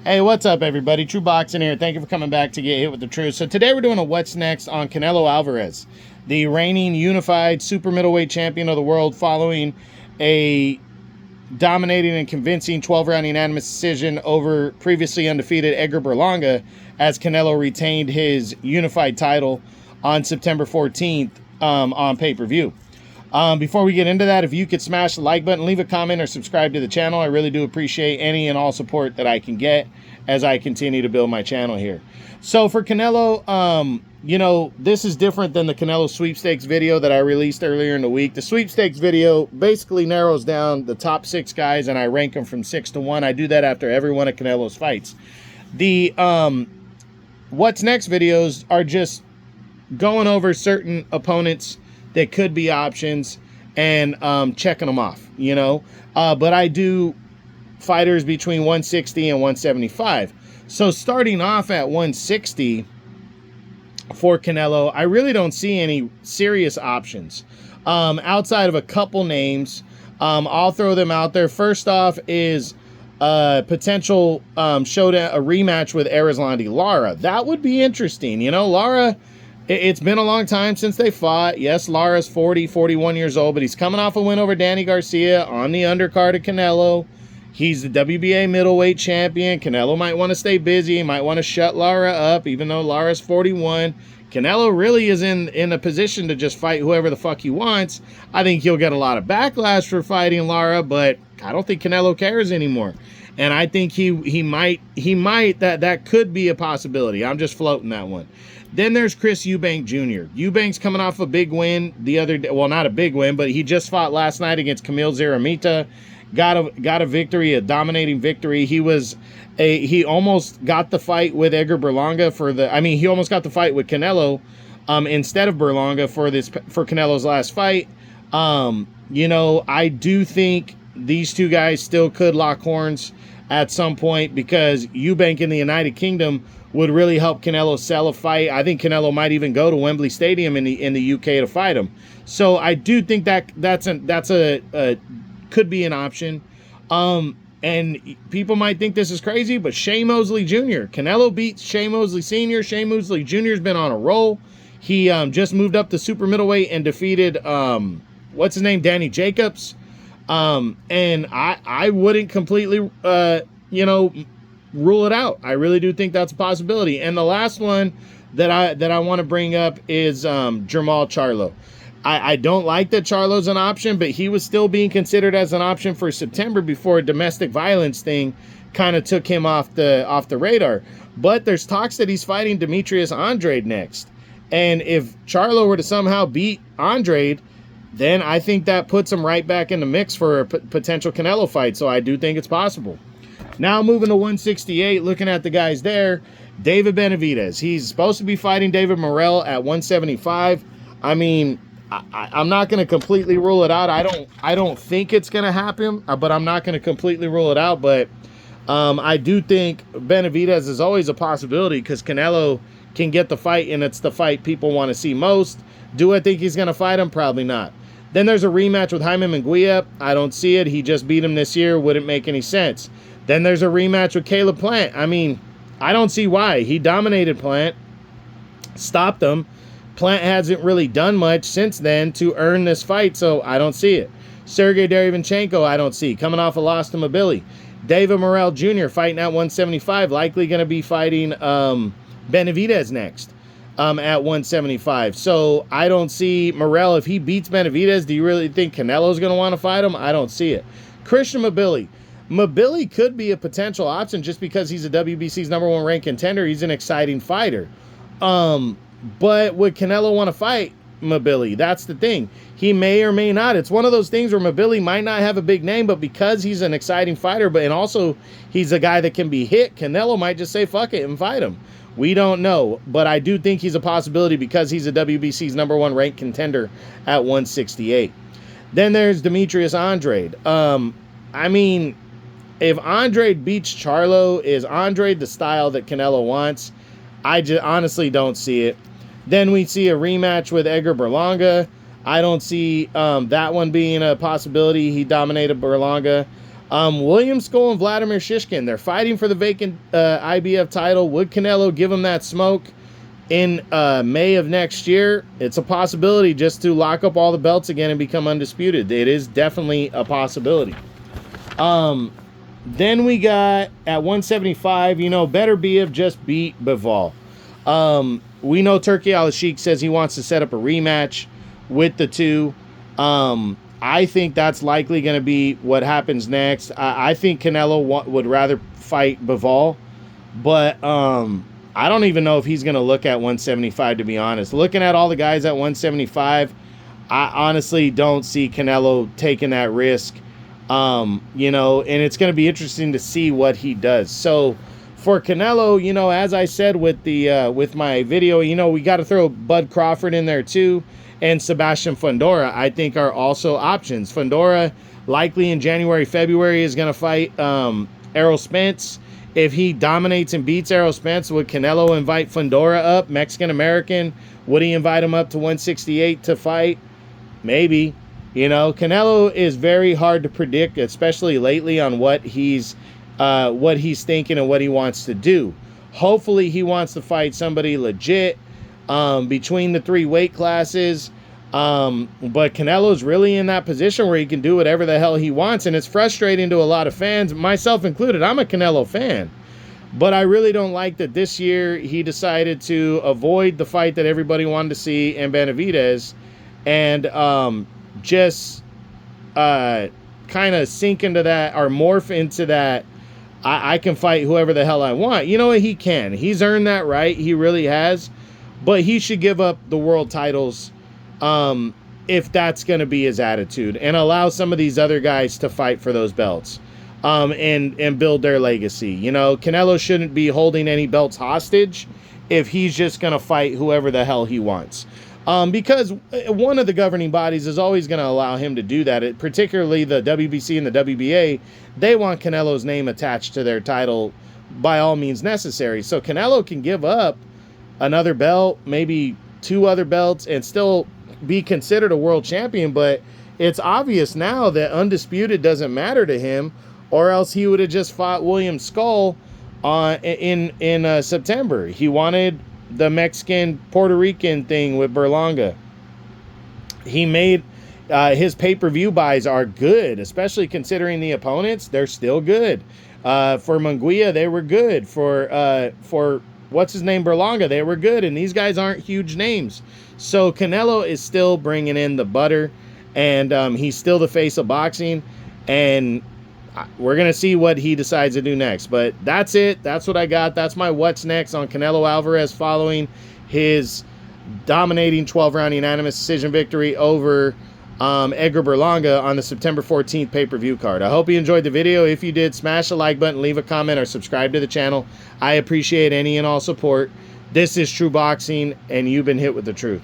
Hey, what's up, everybody? True Boxing here. Thank you for coming back to get hit with the truth. So today we're doing a what's next on Canelo Alvarez, the reigning unified super middleweight champion of the world, following a dominating and convincing 12-round unanimous decision over previously undefeated Edgar Berlanga, as Canelo retained his unified title on September 14th on pay-per-view. Before we get into that, if you could smash the like button, leave a comment, or subscribe to the channel, I really do appreciate any and all support that I can get as I continue to build my channel here. So for Canelo, this is different than the Canelo sweepstakes video that I released earlier in the week. The sweepstakes video basically narrows down the top 6 guys, and I rank them from 6 to 1. I do that after every one of Canelo's fights. The what's next videos are just going over certain opponents that could be options and checking them off, but I do fighters between 160 and 175. So starting off at 160 for Canelo, I really don't see any serious options outside of a couple names. I'll throw them out there. First off is potential showdown, a rematch with Erislandy Lara. That would be interesting. Lara, it's been a long time since they fought. Yes, Lara's 41 years old, but he's coming off a win over Danny Garcia on the undercard of Canelo. He's the WBA middleweight champion. Canelo might want to stay busy, might want to shut Lara up, even though Lara's 41. Canelo really is in a position to just fight whoever the fuck he wants. I think he'll get a lot of backlash for fighting Lara, but I don't think Canelo cares anymore. And I think he might, that could be a possibility. I'm just floating that one. Then there's Chris Eubank Jr. Eubank's coming off a big win the other day. Well, not a big win, but he just fought last night against Camille Zaramita. Got a victory, a dominating victory. He almost got the fight with Edgar Berlanga he almost got the fight with Canelo instead of Berlanga for Canelo's last fight. I do think these two guys still could lock horns at some point, because Eubank in the United Kingdom would really help Canelo sell a fight. I think Canelo might even go to Wembley Stadium in the UK to fight him. So I do think that's could be an option. And people might think this is crazy, but Shea Mosley Jr. Canelo beats Shea Mosley Sr. Shea Mosley Jr.'s been on a roll. He just moved up to super middleweight and defeated Danny Jacobs. And I wouldn't completely rule it out. I really do think that's a possibility. And the last one that I want to bring up is Jermall Charlo. I don't like that Charlo's an option, but he was still being considered as an option for September before a domestic violence thing kind of took him off the radar. But there's talks that he's fighting Demetrius Andrade next. And if Charlo were to somehow beat Andrade, then I think that puts him right back in the mix for a potential Canelo fight. So I do think it's possible. Now moving to 168, looking at the guys there, David Benavidez. He's supposed to be fighting David Morrell at 175. I mean, I'm not going to completely rule it out. I don't think it's going to happen, but I'm not going to completely rule it out. But I do think Benavidez is always a possibility, because Canelo can get the fight, and it's the fight people want to see most. Do I think he's going to fight him? Probably not. Then there's a rematch with Jaime Munguia. I don't see it. He just beat him this year. Wouldn't make any sense. Then there's a rematch with Caleb Plant. I mean, I don't see why. He dominated Plant, stopped him. Plant hasn't really done much since then to earn this fight, so I don't see it. Sergey Derevyanchenko, I don't see. Coming off a loss to Mobili. David Morrell Jr. fighting at 175. Likely going to be fighting Benavidez next at 175. So I don't see Morrell. If he beats Benavidez, do you really think Canelo's going to want to fight him? I don't see it. Christian Mobili. Mobili could be a potential option just because he's a WBC's #1 ranked contender. He's an exciting fighter. But would Canelo want to fight Mobili? That's the thing. He may or may not. It's one of those things where Mobili might not have a big name, but because he's an exciting fighter, and also he's a guy that can be hit, Canelo might just say fuck it and fight him. We don't know, but I do think he's a possibility because he's a WBC's #1 ranked contender at 168. Then there's Demetrius Andrade. I mean, if Andrade beats Charlo, is Andrade the style that Canelo wants? I just honestly don't see it. Then we see a rematch with Edgar Berlanga. I don't see that one being a possibility. He dominated Berlanga. William Skull and Vladimir Shishkin, they're fighting for the vacant IBF title. Would Canelo give him that smoke in May of next year? It's a possibility, just to lock up all the belts again and become undisputed. It is definitely a possibility. Then we got at 175, Beterbiev just beat Bivol. We know Turki Al-Sheikh says he wants to set up a rematch with the two. I think that's likely going to be what happens next. I think Canelo would rather fight Bivol, but I don't even know if he's going to look at 175, to be honest. Looking at all the guys at 175, I honestly don't see Canelo taking that risk. And it's going to be interesting to see what he does. So for Canelo, as I said with my video, we got to throw Bud Crawford in there too, and Sebastian Fundora, I think, are also options. Fundora likely in January, February is going to fight Errol Spence. If he dominates and beats Errol Spence, would Canelo invite Fundora up, Mexican-American? Would he invite him up to 168 to fight? Maybe. Canelo is very hard to predict, especially lately, on what he's thinking and what he wants to do. Hopefully he wants to fight somebody legit between the three weight classes. But Canelo's really in that position where he can do whatever the hell he wants, and it's frustrating to a lot of fans, myself included. I'm a Canelo fan, but I really don't like that this year he decided to avoid the fight that everybody wanted to see in Benavidez, and just kind of sink into that, or morph into that, I can fight whoever the hell I want. You know what? He can. He's earned that right. He really has. But he should give up the world titles if that's going to be his attitude, and allow some of these other guys to fight for those belts and build their legacy. Canelo shouldn't be holding any belts hostage if he's just going to fight whoever the hell he wants. Because one of the governing bodies is always going to allow him to do that, particularly the WBC and the WBA. They want Canelo's name attached to their title by all means necessary. So Canelo can give up another belt, maybe two other belts, and still be considered a world champion. But it's obvious now that undisputed doesn't matter to him, or else he would have just fought William Skull in September. He wanted the Mexican Puerto Rican thing with Berlanga. He made his pay-per-view buys are good, especially considering the opponents. They're still good. For Munguia, they were good. For what's his name, Berlanga, they were good, and these guys aren't huge names. So Canelo is still bringing in the butter, and he's still the face of boxing, and we're going to see what he decides to do next. But that's it. That's what I got. That's my what's next on Canelo Alvarez following his dominating 12-round unanimous decision victory over Edgar Berlanga on the September 14th pay-per-view card. I hope you enjoyed the video. If you did, smash the like button, leave a comment, or subscribe to the channel. I appreciate any and all support. This is True Boxing, and you've been hit with the truth.